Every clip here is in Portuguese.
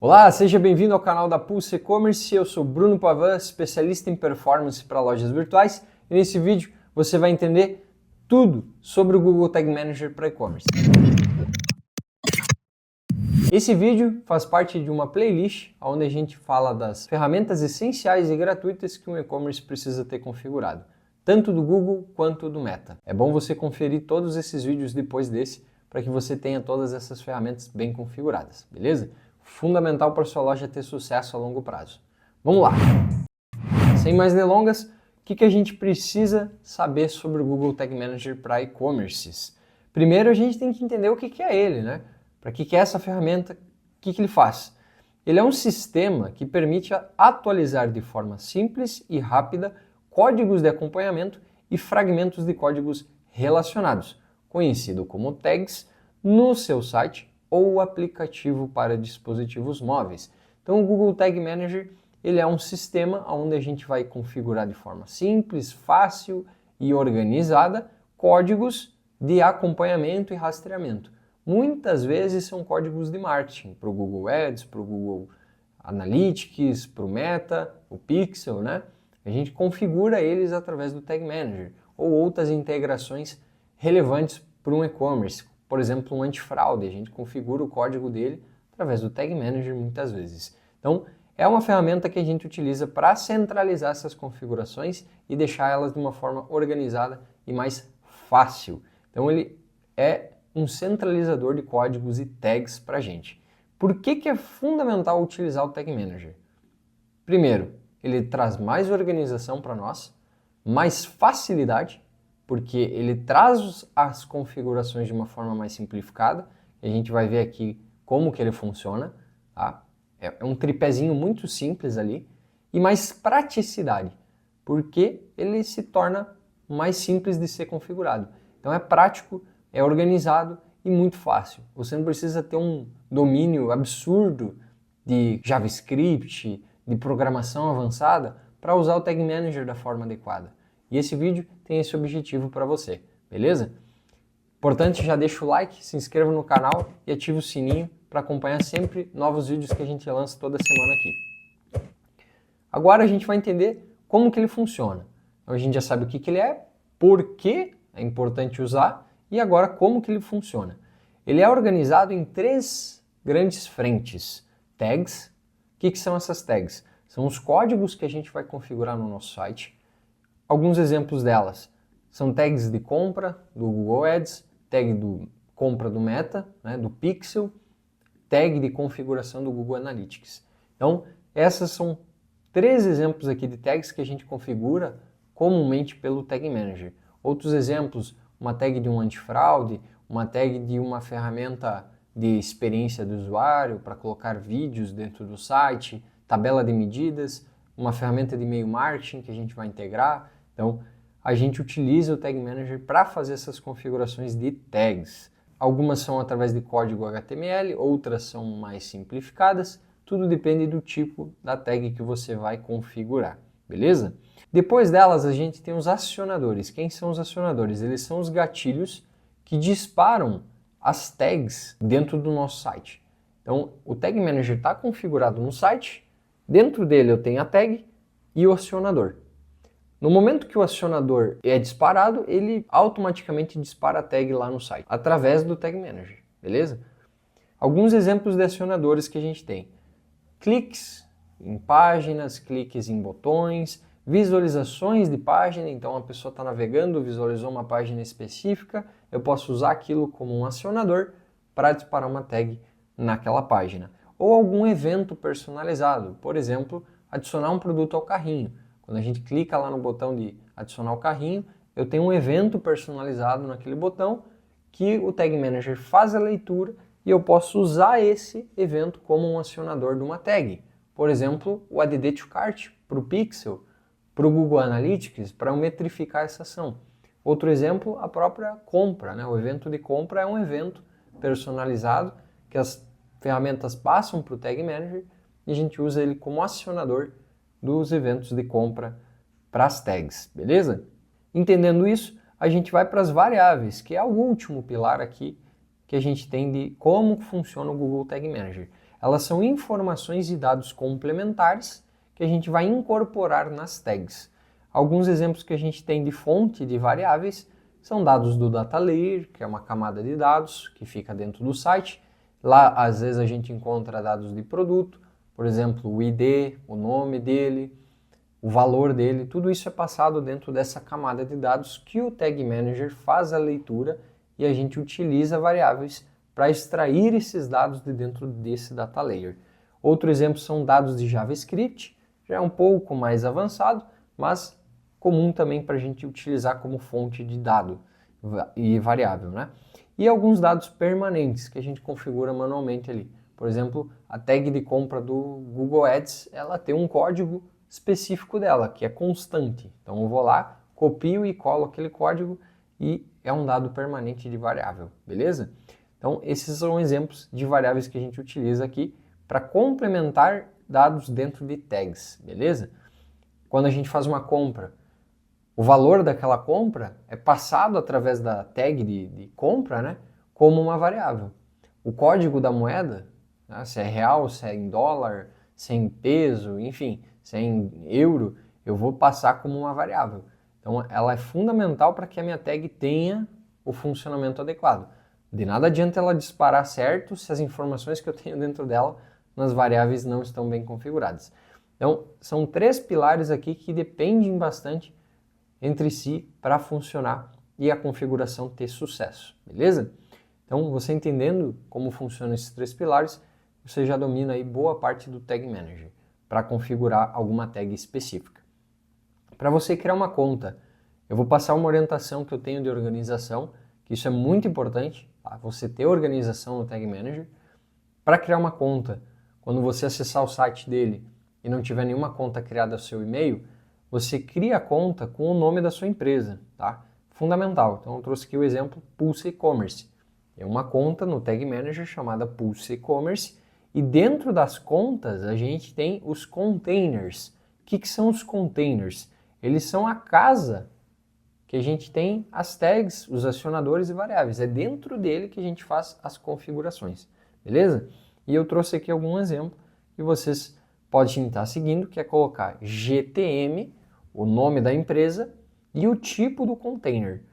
Olá, seja bem-vindo ao canal da Pulse E-Commerce. Eu sou Bruno Pavan, especialista em performance para lojas virtuais, e nesse vídeo você vai entender tudo sobre o Google Tag Manager para e-commerce. Esse vídeo faz parte de uma playlist onde a gente fala das ferramentas essenciais e gratuitas que um e-commerce precisa ter configurado, tanto do Google quanto do Meta. É bom você conferir todos esses vídeos depois desse para que você tenha todas essas ferramentas bem configuradas, beleza? Fundamental para sua loja ter sucesso a longo prazo. Vamos lá! Sem mais delongas, o que a gente precisa saber sobre o Google Tag Manager para e-commerces? Primeiro a gente tem que entender o que é ele, né? Para que é essa ferramenta? O que ele faz? Ele é um sistema que permite atualizar de forma simples e rápida códigos de acompanhamento e fragmentos de códigos relacionados, conhecido como tags, no seu site ou aplicativo para dispositivos móveis. Então o Google Tag Manager ele é um sistema onde a gente vai configurar de forma simples, fácil e organizada códigos de acompanhamento e rastreamento. Muitas vezes são códigos de marketing para o Google Ads, para o Google Analytics, para o Meta, o Pixel, né? A gente configura eles através do Tag Manager ou outras integrações relevantes para um e-commerce. Por exemplo, um antifraude, a gente configura o código dele através do Tag Manager muitas vezes. Então, é uma ferramenta que a gente utiliza para centralizar essas configurações e deixar elas de uma forma organizada e mais fácil. Então, ele é um centralizador de códigos e tags para a gente. Por que é fundamental utilizar o Tag Manager? Primeiro, ele traz mais organização para nós, mais facilidade, porque ele traz as configurações de uma forma mais simplificada, e a gente vai ver aqui como que ele funciona, tá? É um tripézinho muito simples ali, e mais praticidade, porque ele se torna mais simples de ser configurado. Então é prático, é organizado e muito fácil. Você não precisa ter um domínio absurdo de JavaScript, de programação avançada, para usar o Tag Manager da forma adequada. E esse vídeo tem esse objetivo para você, beleza? Importante, já deixa o like, se inscreva no canal e ative o sininho para acompanhar sempre novos vídeos que a gente lança toda semana aqui. Agora a gente vai entender como que ele funciona. Então a gente já sabe o que ele é, por que é importante usar e agora como que ele funciona. Ele é organizado em 3 grandes frentes. Tags. O que são essas tags? São os códigos que a gente vai configurar no nosso site. Alguns exemplos delas são tags de compra do Google Ads, tag de compra do Meta, né, do Pixel, tag de configuração do Google Analytics. Então, essas são 3 exemplos aqui de tags que a gente configura comumente pelo Tag Manager. Outros exemplos, uma tag de um antifraude, uma tag de uma ferramenta de experiência do usuário para colocar vídeos dentro do site, tabela de medidas, uma ferramenta de e-mail marketing que a gente vai integrar. Então, a gente utiliza o Tag Manager para fazer essas configurações de tags. Algumas são através de código HTML, outras são mais simplificadas. Tudo depende do tipo da tag que você vai configurar, beleza? Depois delas, a gente tem os acionadores. Quem são os acionadores? Eles são os gatilhos que disparam as tags dentro do nosso site. Então, o Tag Manager está configurado no site, dentro dele eu tenho a tag e o acionador. No momento que o acionador é disparado, ele automaticamente dispara a tag lá no site, através do Tag Manager, beleza? Alguns exemplos de acionadores que a gente tem. Cliques em páginas, cliques em botões, visualizações de página, então a pessoa está navegando, visualizou uma página específica, eu posso usar aquilo como um acionador para disparar uma tag naquela página. Ou algum evento personalizado, por exemplo, adicionar um produto ao carrinho. Quando a gente clica lá no botão de adicionar o carrinho, eu tenho um evento personalizado naquele botão que o Tag Manager faz a leitura e eu posso usar esse evento como um acionador de uma tag. Por exemplo, o Add to Cart para o Pixel, para o Google Analytics, para metrificar essa ação. Outro exemplo, a própria compra, né? O evento de compra é um evento personalizado que as ferramentas passam para o Tag Manager e a gente usa ele como acionador dos eventos de compra para as tags, beleza? Entendendo isso, a gente vai para as variáveis, que é o último pilar aqui que a gente tem de como funciona o Google Tag Manager. Elas são informações e dados complementares que a gente vai incorporar nas tags. Alguns exemplos que a gente tem de fonte de variáveis são dados do Data Layer, que é uma camada de dados que fica dentro do site. Lá, às vezes, a gente encontra dados de produto, por exemplo, o ID, o nome dele, o valor dele, tudo isso é passado dentro dessa camada de dados que o Tag Manager faz a leitura e a gente utiliza variáveis para extrair esses dados de dentro desse Data Layer. Outro exemplo são dados de JavaScript, já é um pouco mais avançado, mas comum também para a gente utilizar como fonte de dado e variável, né? E alguns dados permanentes que a gente configura manualmente ali. Por exemplo, a tag de compra do Google Ads, ela tem um código específico dela, que é constante. Então eu vou lá, copio e colo aquele código e é um dado permanente de variável, beleza? Então esses são exemplos de variáveis que a gente utiliza aqui para complementar dados dentro de tags, beleza? Quando a gente faz uma compra, o valor daquela compra é passado através da tag de compra, né, como uma variável. O código da moeda, né, se é real, se é em dólar, se é em peso, enfim, se é em euro, eu vou passar como uma variável. Então ela é fundamental para que a minha tag tenha o funcionamento adequado. De nada adianta ela disparar certo se as informações que eu tenho dentro dela nas variáveis não estão bem configuradas. Então são 3 pilares aqui que dependem bastante entre si para funcionar e a configuração ter sucesso, beleza? Então, você entendendo como funcionam esses 3 pilares, você já domina aí boa parte do Tag Manager para configurar alguma tag específica. Para você criar uma conta, eu vou passar uma orientação que eu tenho de organização, que isso é muito importante, tá? Você ter organização no Tag Manager. Para criar uma conta, quando você acessar o site dele e não tiver nenhuma conta criada ao seu e-mail, você cria a conta com o nome da sua empresa, tá? Fundamental. Então eu trouxe aqui o exemplo Pulse E-Commerce. É uma conta no Tag Manager chamada Pulse E-Commerce e dentro das contas a gente tem os containers. O que são os containers? Eles são a casa que a gente tem as tags, os acionadores e variáveis. É dentro dele que a gente faz as configurações, beleza? E eu trouxe aqui algum exemplo que vocês podem estar seguindo, que é colocar GTM, o nome da empresa, e o tipo do container.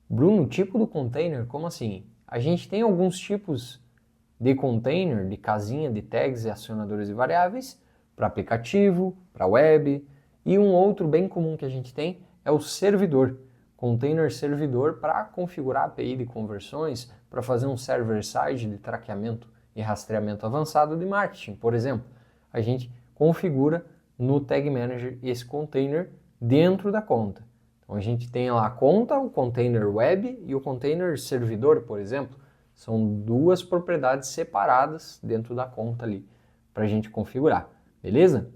Bruno, o tipo do container? Como assim? A gente tem alguns tipos de container, de casinha, de tags, acionadores e variáveis, para aplicativo, para web, e um outro bem comum que a gente tem é o servidor. Container servidor para configurar a API de conversões, para fazer um server-side de traqueamento e rastreamento avançado de marketing, por exemplo. A gente configura no Tag Manager esse container dentro da conta. Então a gente tem lá a conta, o container web e o container servidor, por exemplo. São 2 propriedades separadas dentro da conta ali para a gente configurar, beleza?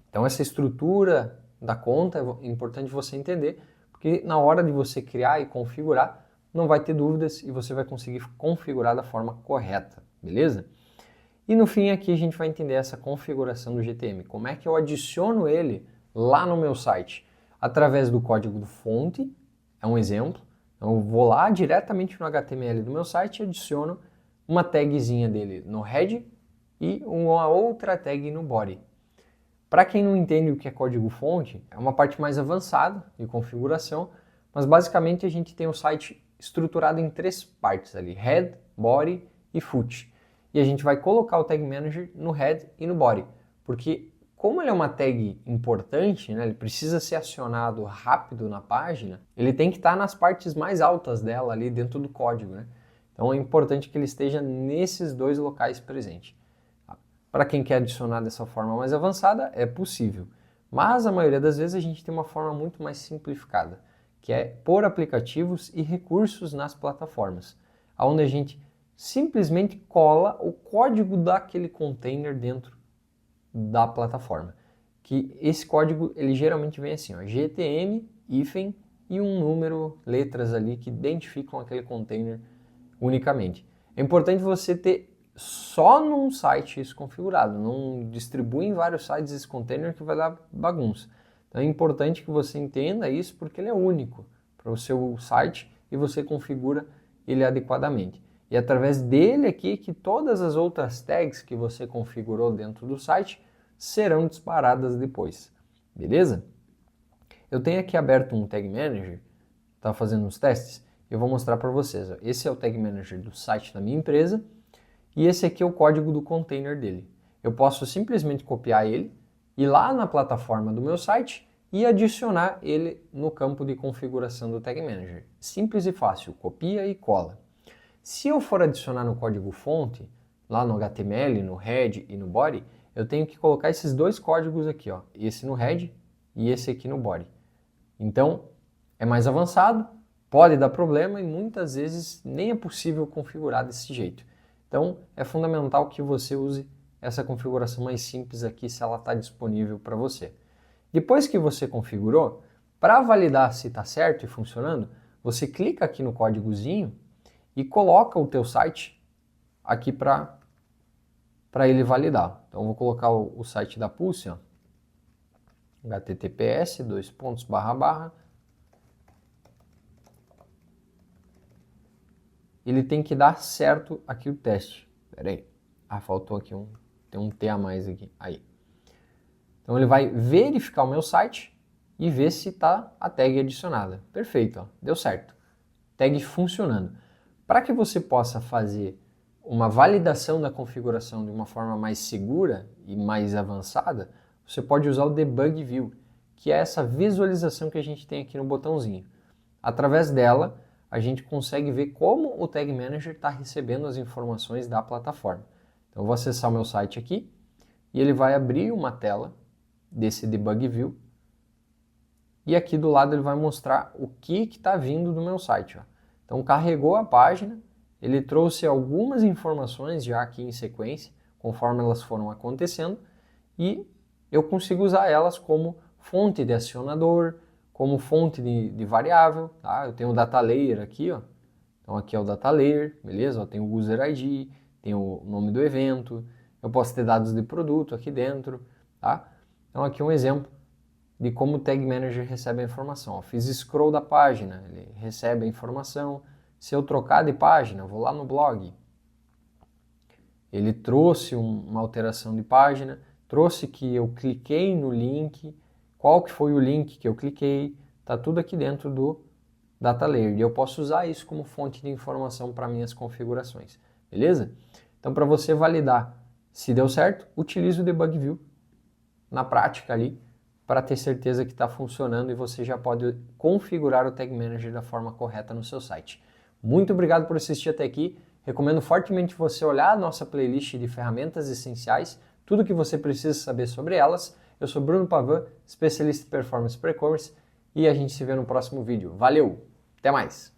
Então essa estrutura da conta é importante você entender, porque na hora de você criar e configurar, não vai ter dúvidas e você vai conseguir configurar da forma correta, beleza? E no fim aqui a gente vai entender essa configuração do GTM. Como é que eu adiciono ele lá no meu site? Através do código do fonte, é um exemplo. Então eu vou lá diretamente no HTML do meu site e adiciono uma tagzinha dele no head e uma outra tag no body. Para quem não entende o que é código fonte, é uma parte mais avançada de configuração, mas basicamente a gente tem o site estruturado em 3 partes ali, head, body e foot. E a gente vai colocar o Tag Manager no head e no body, porque como ele é uma tag importante, né, ele precisa ser acionado rápido na página, ele tem que estar nas partes mais altas dela ali dentro do código, né? Então é importante que ele esteja nesses 2 locais presentes. Para quem quer adicionar dessa forma mais avançada, é possível. Mas a maioria das vezes a gente tem uma forma muito mais simplificada, que é pôr aplicativos e recursos nas plataformas, onde a gente simplesmente cola o código daquele container dentro da plataforma. Que esse código ele geralmente vem assim, ó, GTM, hífen e um número, letras ali que identificam aquele container unicamente. É importante você ter só num site isso configurado, não distribui em vários sites esse container que vai dar bagunça. Então é importante que você entenda isso porque ele é único para o seu site e você configura ele adequadamente. E é através dele aqui que todas as outras tags que você configurou dentro do site serão disparadas depois, beleza? Eu tenho aqui aberto um Tag Manager, estava fazendo uns testes, eu vou mostrar para vocês. Ó. Esse é o Tag Manager do site da minha empresa e esse aqui é o código do container dele. Eu posso simplesmente copiar ele, ir lá na plataforma do meu site e adicionar ele no campo de configuração do Tag Manager. Simples e fácil, copia e cola. Se eu for adicionar no código fonte, lá no HTML, no head e no body, eu tenho que colocar esses dois códigos aqui, ó, esse no head e esse aqui no body. Então, é mais avançado, pode dar problema e muitas vezes nem é possível configurar desse jeito. Então, é fundamental que você use essa configuração mais simples aqui, se ela está disponível para você. Depois que você configurou, para validar se está certo e funcionando, você clica aqui no códigozinho e coloca o teu site aqui para ele validar. Então, eu vou colocar o site da Pulse, ó. https:// ele tem que dar certo aqui o teste. Espera aí. Ah, faltou aqui tem um T a mais aqui. Aí. Então ele vai verificar o meu site e ver se está a tag adicionada. Perfeito, ó, deu certo. Tag funcionando. Para que você possa fazer uma validação da configuração de uma forma mais segura e mais avançada, você pode usar o Debug View, que é essa visualização que a gente tem aqui no botãozinho. Através dela, a gente consegue ver como o Tag Manager está recebendo as informações da plataforma. Então eu vou acessar o meu site aqui e ele vai abrir uma tela desse Debug View e aqui do lado ele vai mostrar o que está vindo do meu site. Ó. Então carregou a página, ele trouxe algumas informações já aqui em sequência, conforme elas foram acontecendo, e eu consigo usar elas como fonte de acionador, como fonte de variável, tá? Eu tenho o data layer aqui, ó. Então aqui é o data layer, beleza? Eu tenho o user ID, tenho o nome do evento, eu posso ter dados de produto aqui dentro, tá? Então aqui é um exemplo de como o Tag Manager recebe a informação. Ó, fiz scroll da página, ele recebe a informação. Se eu trocar de página, vou lá no blog, ele trouxe uma alteração de página, trouxe que eu cliquei no link, qual que foi o link que eu cliquei, tá tudo aqui dentro do Data Layer. E eu posso usar isso como fonte de informação para minhas configurações, beleza? Então, para você validar se deu certo, utilize o Debug View na prática ali, para ter certeza que está funcionando e você já pode configurar o Tag Manager da forma correta no seu site. Muito obrigado por assistir até aqui. Recomendo fortemente você olhar a nossa playlist de ferramentas essenciais, tudo que você precisa saber sobre elas. Eu sou Bruno Pavan, especialista em performance para e-commerce, e a gente se vê no próximo vídeo. Valeu, até mais!